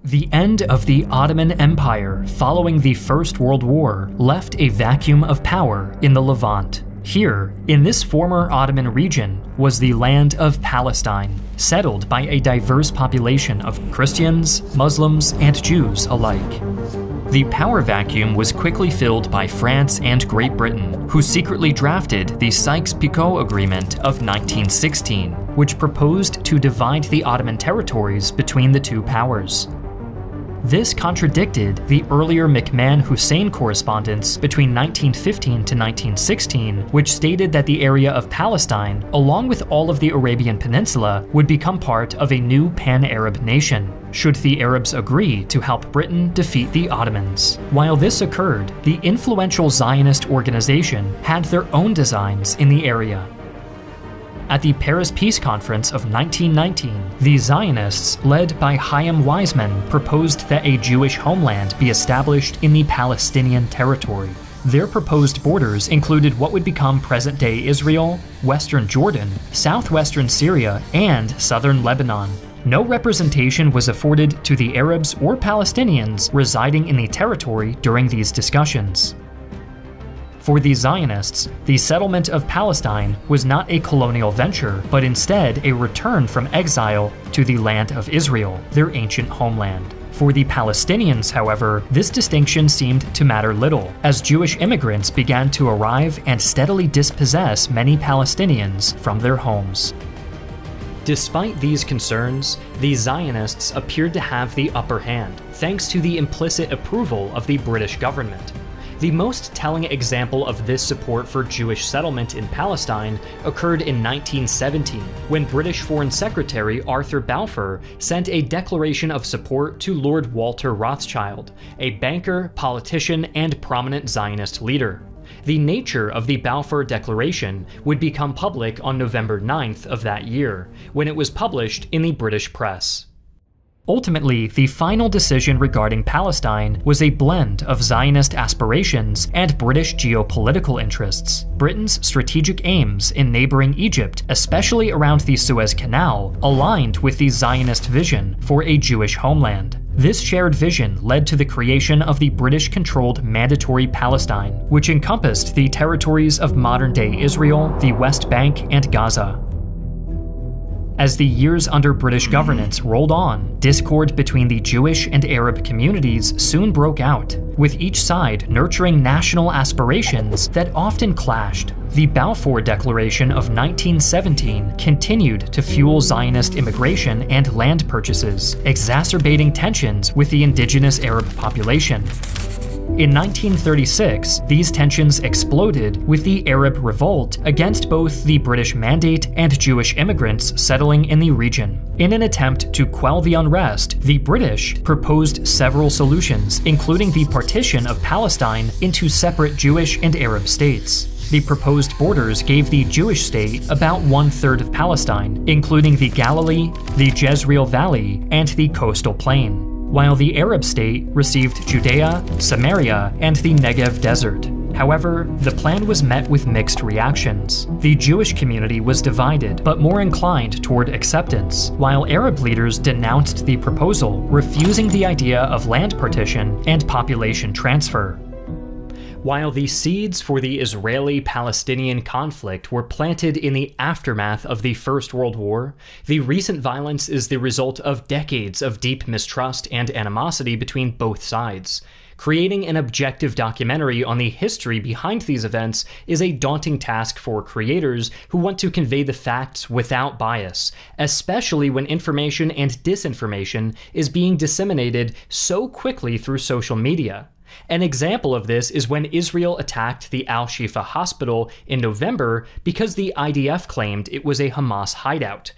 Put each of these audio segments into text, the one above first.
The end of the Ottoman Empire following the First World War left a vacuum of power in the Levant. Here, in this former Ottoman region, was the land of Palestine, settled by a diverse population of Christians, Muslims, and Jews alike. The power vacuum was quickly filled by France and Great Britain, who secretly drafted the Sykes-Picot Agreement of 1916, which proposed to divide the Ottoman territories between the two powers. This contradicted the earlier McMahon-Hussein correspondence between 1915 to 1916, which stated that the area of Palestine, along with all of the Arabian Peninsula, would become part of a new pan-Arab nation, should the Arabs agree to help Britain defeat the Ottomans. While this occurred, the influential Zionist organization had their own designs in the area. At the Paris Peace Conference of 1919, the Zionists, led by Chaim Weizmann, proposed that a Jewish homeland be established in the Palestinian territory. Their proposed borders included what would become present-day Israel, western Jordan, southwestern Syria, and southern Lebanon. No representation was afforded to the Arabs or Palestinians residing in the territory during these discussions. For the Zionists, the settlement of Palestine was not a colonial venture, but instead a return from exile to the land of Israel, their ancient homeland. For the Palestinians, however, this distinction seemed to matter little, as Jewish immigrants began to arrive and steadily dispossess many Palestinians from their homes. Despite these concerns, the Zionists appeared to have the upper hand, thanks to the implicit approval of the British government. The most telling example of this support for Jewish settlement in Palestine occurred in 1917, when British Foreign Secretary Arthur Balfour sent a declaration of support to Lord Walter Rothschild, a banker, politician, and prominent Zionist leader. The nature of the Balfour Declaration would become public on November 9th of that year, when it was published in the British press. Ultimately, the final decision regarding Palestine was a blend of Zionist aspirations and British geopolitical interests. Britain's strategic aims in neighboring Egypt, especially around the Suez Canal, aligned with the Zionist vision for a Jewish homeland. This shared vision led to the creation of the British-controlled Mandatory Palestine, which encompassed the territories of modern-day Israel, the West Bank, and Gaza. As the years under British governance rolled on, discord between the Jewish and Arab communities soon broke out, with each side nurturing national aspirations that often clashed. The Balfour Declaration of 1917 continued to fuel Zionist immigration and land purchases, exacerbating tensions with the indigenous Arab population. In 1936, these tensions exploded with the Arab Revolt against both the British Mandate and Jewish immigrants settling in the region. In an attempt to quell the unrest, the British proposed several solutions, including the partition of Palestine into separate Jewish and Arab states. The proposed borders gave the Jewish state about 1/3 of Palestine, including the Galilee, the Jezreel Valley, and the coastal plain, while the Arab state received Judea, Samaria, and the Negev Desert. However, the plan was met with mixed reactions. The Jewish community was divided, but more inclined toward acceptance, while Arab leaders denounced the proposal, refusing the idea of land partition and population transfer. While the seeds for the Israeli-Palestinian conflict were planted in the aftermath of the First World War, the recent violence is the result of decades of deep mistrust and animosity between both sides. Creating an objective documentary on the history behind these events is a daunting task for creators who want to convey the facts without bias, especially when information and disinformation is being disseminated so quickly through social media. An example of this is when Israel attacked the Al-Shifa hospital in November because the IDF claimed it was a Hamas hideout.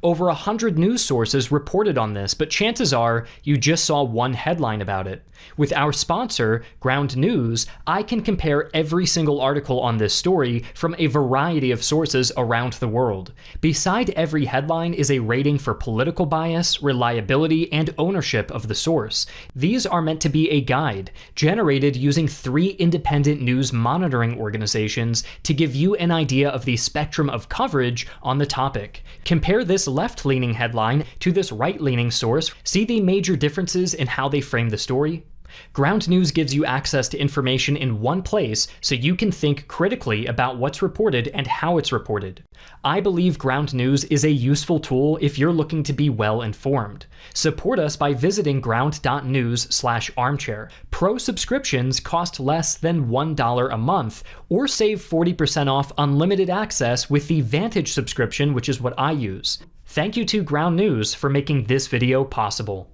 Over 100 news sources reported on this, but chances are you just saw one headline about it. With our sponsor, Ground News, I can compare every single article on this story from a variety of sources around the world. Beside every headline is a rating for political bias, reliability, and ownership of the source. These are meant to be a guide, generated using 3 independent news monitoring organizations to give you an idea of the spectrum of coverage on the topic. Compare this this left-leaning headline to this right-leaning source, see the major differences in how they frame the story? Ground News gives you access to information in one place so you can think critically about what's reported and how it's reported. I believe Ground News is a useful tool if you're looking to be well informed. Support us by visiting ground.news/armchair. Pro subscriptions cost less than $1 a month, or save 40% off unlimited access with the Vantage subscription, which is what I use. Thank you to Ground News for making this video possible.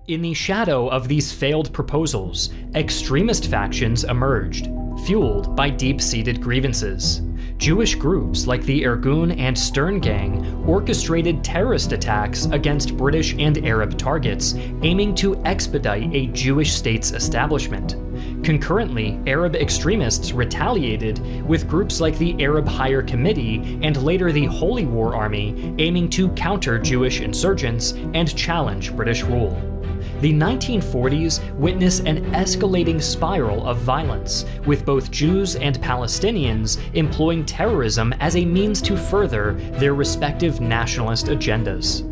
In the shadow of these failed proposals, extremist factions emerged, fueled by deep-seated grievances. Jewish groups like the Irgun and Stern Gang orchestrated terrorist attacks against British and Arab targets, aiming to expedite a Jewish state's establishment. Concurrently, Arab extremists retaliated with groups like the Arab Higher Committee and later the Holy War Army, aiming to counter Jewish insurgents and challenge British rule. The 1940s witnessed an escalating spiral of violence, with both Jews and Palestinians employing terrorism as a means to further their respective nationalist agendas.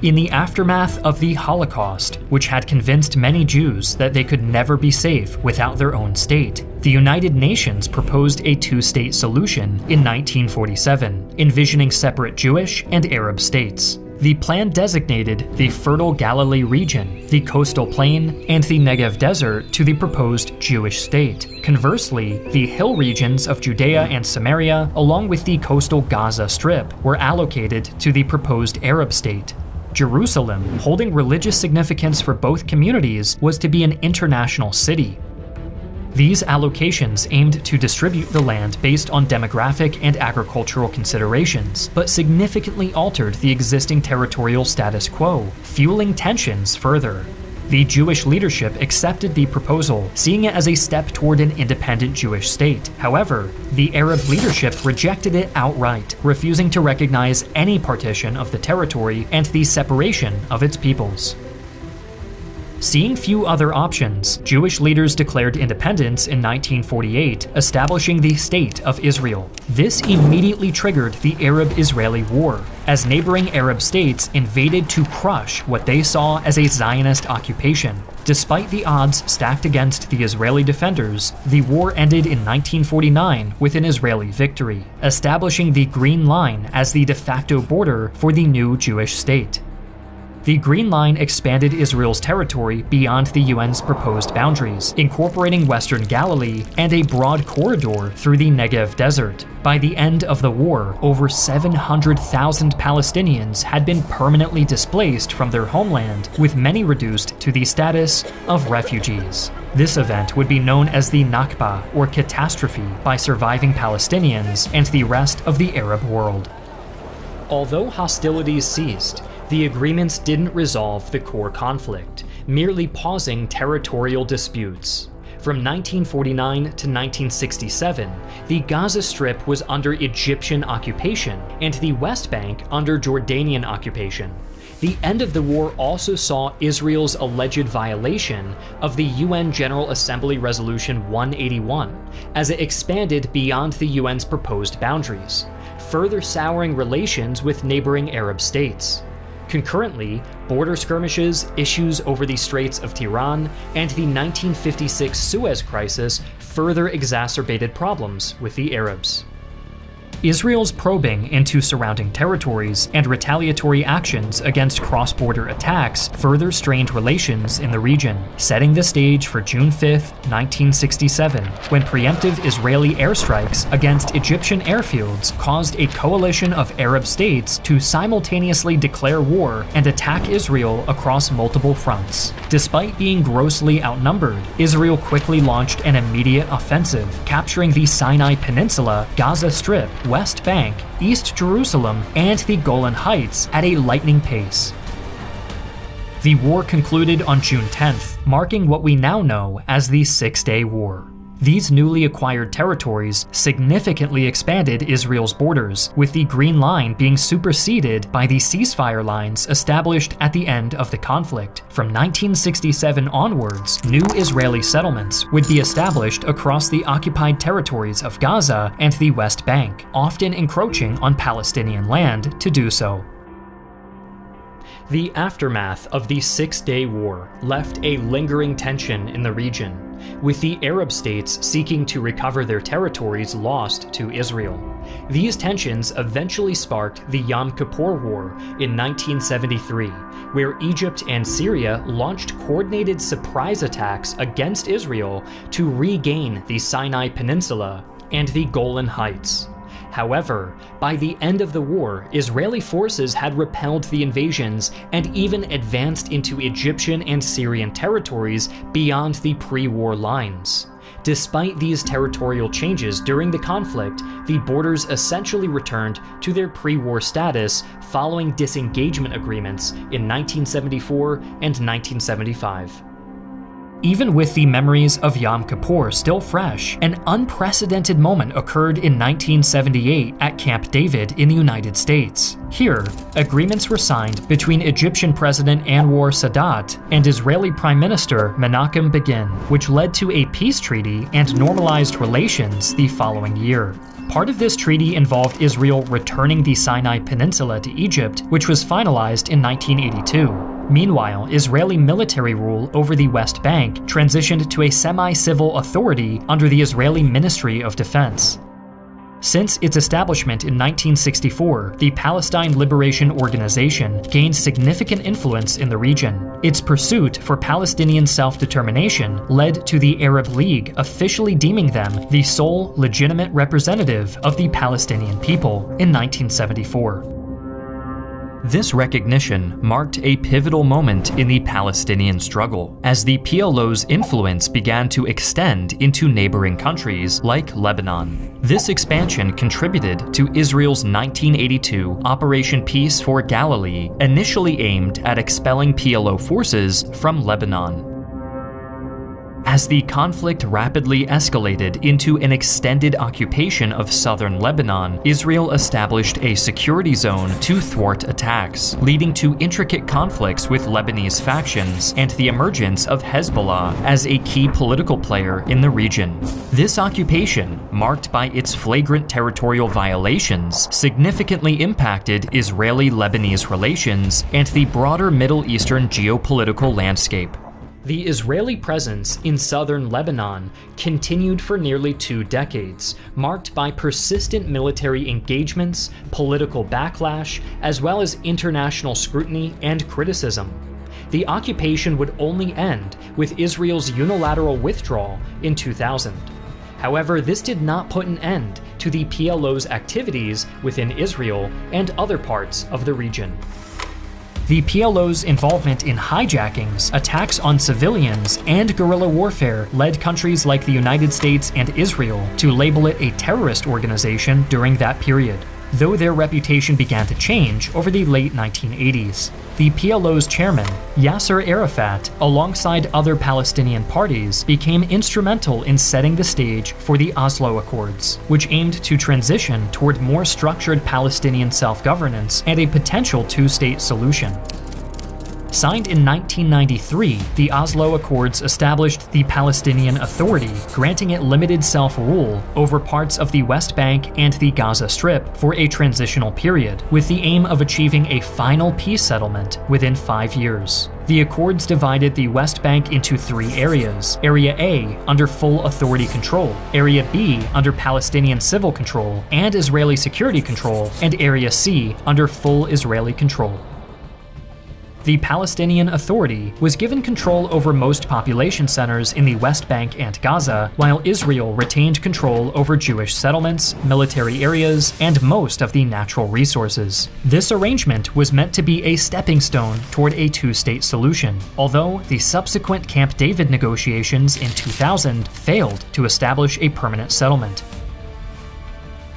In the aftermath of the Holocaust, which had convinced many Jews that they could never be safe without their own state, the United Nations proposed a two-state solution in 1947, envisioning separate Jewish and Arab states. The plan designated the Fertile Galilee region, the coastal plain, and the Negev desert to the proposed Jewish state. Conversely, the hill regions of Judea and Samaria, along with the coastal Gaza Strip, were allocated to the proposed Arab state. Jerusalem, holding religious significance for both communities, was to be an international city. These allocations aimed to distribute the land based on demographic and agricultural considerations, but significantly altered the existing territorial status quo, fueling tensions further. The Jewish leadership accepted the proposal, seeing it as a step toward an independent Jewish state. However, the Arab leadership rejected it outright, refusing to recognize any partition of the territory and the separation of its peoples. Seeing few other options, Jewish leaders declared independence in 1948, establishing the State of Israel. This immediately triggered the Arab-Israeli War, as neighboring Arab states invaded to crush what they saw as a Zionist occupation. Despite the odds stacked against the Israeli defenders, the war ended in 1949 with an Israeli victory, establishing the Green Line as the de facto border for the new Jewish state. The Green Line expanded Israel's territory beyond the UN's proposed boundaries, incorporating Western Galilee and a broad corridor through the Negev desert. By the end of the war, over 700,000 Palestinians had been permanently displaced from their homeland, with many reduced to the status of refugees. This event would be known as the Nakba, or catastrophe, by surviving Palestinians and the rest of the Arab world. Although hostilities ceased, the agreements didn't resolve the core conflict, merely pausing territorial disputes. From 1949 to 1967, the Gaza Strip was under Egyptian occupation and the West Bank under Jordanian occupation. The end of the war also saw Israel's alleged violation of the UN General Assembly Resolution 181, as it expanded beyond the UN's proposed boundaries, further souring relations with neighboring Arab states. Concurrently, border skirmishes, issues over the Straits of Tiran, and the 1956 Suez Crisis further exacerbated problems with the Arabs. Israel's probing into surrounding territories and retaliatory actions against cross-border attacks further strained relations in the region, setting the stage for June 5, 1967, when preemptive Israeli airstrikes against Egyptian airfields caused a coalition of Arab states to simultaneously declare war and attack Israel across multiple fronts. Despite being grossly outnumbered, Israel quickly launched an immediate offensive, capturing the Sinai Peninsula, Gaza Strip, West Bank, East Jerusalem, and the Golan Heights at a lightning pace. The war concluded on June 10th, marking what we now know as the Six-Day War. These newly acquired territories significantly expanded Israel's borders, with the Green Line being superseded by the ceasefire lines established at the end of the conflict. From 1967 onwards, new Israeli settlements would be established across the occupied territories of Gaza and the West Bank, often encroaching on Palestinian land to do so. The aftermath of the Six-Day War left a lingering tension in the region, with the Arab states seeking to recover their territories lost to Israel. These tensions eventually sparked the Yom Kippur War in 1973, where Egypt and Syria launched coordinated surprise attacks against Israel to regain the Sinai Peninsula and the Golan Heights. However, by the end of the war, Israeli forces had repelled the invasions and even advanced into Egyptian and Syrian territories beyond the pre-war lines. Despite these territorial changes during the conflict, the borders essentially returned to their pre-war status following disengagement agreements in 1974 and 1975. Even with the memories of Yom Kippur still fresh, an unprecedented moment occurred in 1978 at Camp David in the United States. Here, agreements were signed between Egyptian President Anwar Sadat and Israeli Prime Minister Menachem Begin, which led to a peace treaty and normalized relations the following year. Part of this treaty involved Israel returning the Sinai Peninsula to Egypt, which was finalized in 1982. Meanwhile, Israeli military rule over the West Bank transitioned to a semi-civil authority under the Israeli Ministry of Defense. Since its establishment in 1964, the Palestine Liberation Organization gained significant influence in the region. Its pursuit for Palestinian self-determination led to the Arab League officially deeming them the sole legitimate representative of the Palestinian people in 1974. This recognition marked a pivotal moment in the Palestinian struggle, as the PLO's influence began to extend into neighboring countries like Lebanon. This expansion contributed to Israel's 1982 Operation Peace for Galilee, initially aimed at expelling PLO forces from Lebanon. As the conflict rapidly escalated into an extended occupation of southern Lebanon, Israel established a security zone to thwart attacks, leading to intricate conflicts with Lebanese factions and the emergence of Hezbollah as a key political player in the region. This occupation, marked by its flagrant territorial violations, significantly impacted Israeli-Lebanese relations and the broader Middle Eastern geopolitical landscape. The Israeli presence in southern Lebanon continued for nearly 2 decades, marked by persistent military engagements, political backlash, as well as international scrutiny and criticism. The occupation would only end with Israel's unilateral withdrawal in 2000. However, this did not put an end to the PLO's activities within Israel and other parts of the region. The PLO's involvement in hijackings, attacks on civilians, and guerrilla warfare led countries like the United States and Israel to label it a terrorist organization during that period, though their reputation began to change over the late 1980s. The PLO's chairman, Yasser Arafat, alongside other Palestinian parties, became instrumental in setting the stage for the Oslo Accords, which aimed to transition toward more structured Palestinian self-governance and a potential two-state solution. Signed in 1993, the Oslo Accords established the Palestinian Authority, granting it limited self-rule over parts of the West Bank and the Gaza Strip for a transitional period, with the aim of achieving a final peace settlement within 5 years. The Accords divided the West Bank into 3 areas: Area A under full authority control, Area B under Palestinian civil control and Israeli security control, and Area C under full Israeli control. The Palestinian Authority was given control over most population centers in the West Bank and Gaza, while Israel retained control over Jewish settlements, military areas, and most of the natural resources. This arrangement was meant to be a stepping stone toward a two-state solution, although the subsequent Camp David negotiations in 2000 failed to establish a permanent settlement.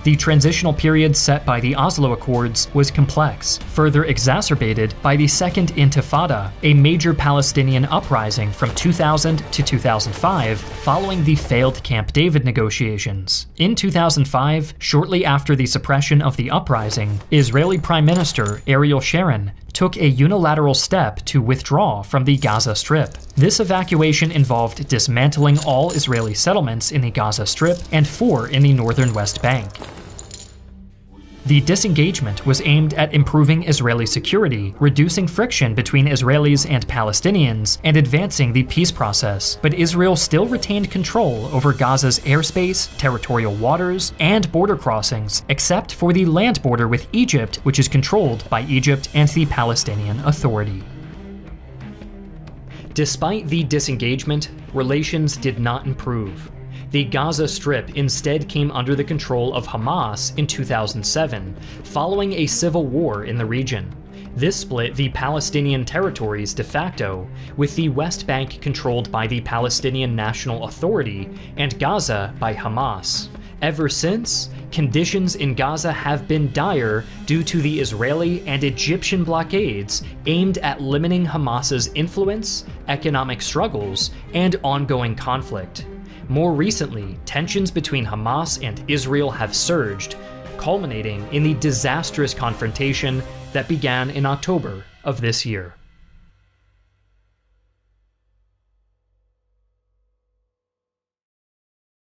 The transitional period set by the Oslo Accords was complex, further exacerbated by the Second Intifada, a major Palestinian uprising from 2000 to 2005 following the failed Camp David negotiations. In 2005, shortly after the suppression of the uprising, Israeli Prime Minister Ariel Sharon took a unilateral step to withdraw from the Gaza Strip. This evacuation involved dismantling all Israeli settlements in the Gaza Strip and 4 in the northern West Bank. The disengagement was aimed at improving Israeli security, reducing friction between Israelis and Palestinians, and advancing the peace process, but Israel still retained control over Gaza's airspace, territorial waters, and border crossings, except for the land border with Egypt, which is controlled by Egypt and the Palestinian Authority. Despite the disengagement, relations did not improve. The Gaza Strip instead came under the control of Hamas in 2007, following a civil war in the region. This split the Palestinian territories de facto, with the West Bank controlled by the Palestinian National Authority and Gaza by Hamas. Ever since, conditions in Gaza have been dire due to the Israeli and Egyptian blockades aimed at limiting Hamas's influence, economic struggles, and ongoing conflict. More recently, tensions between Hamas and Israel have surged, culminating in the disastrous confrontation that began in October of this year.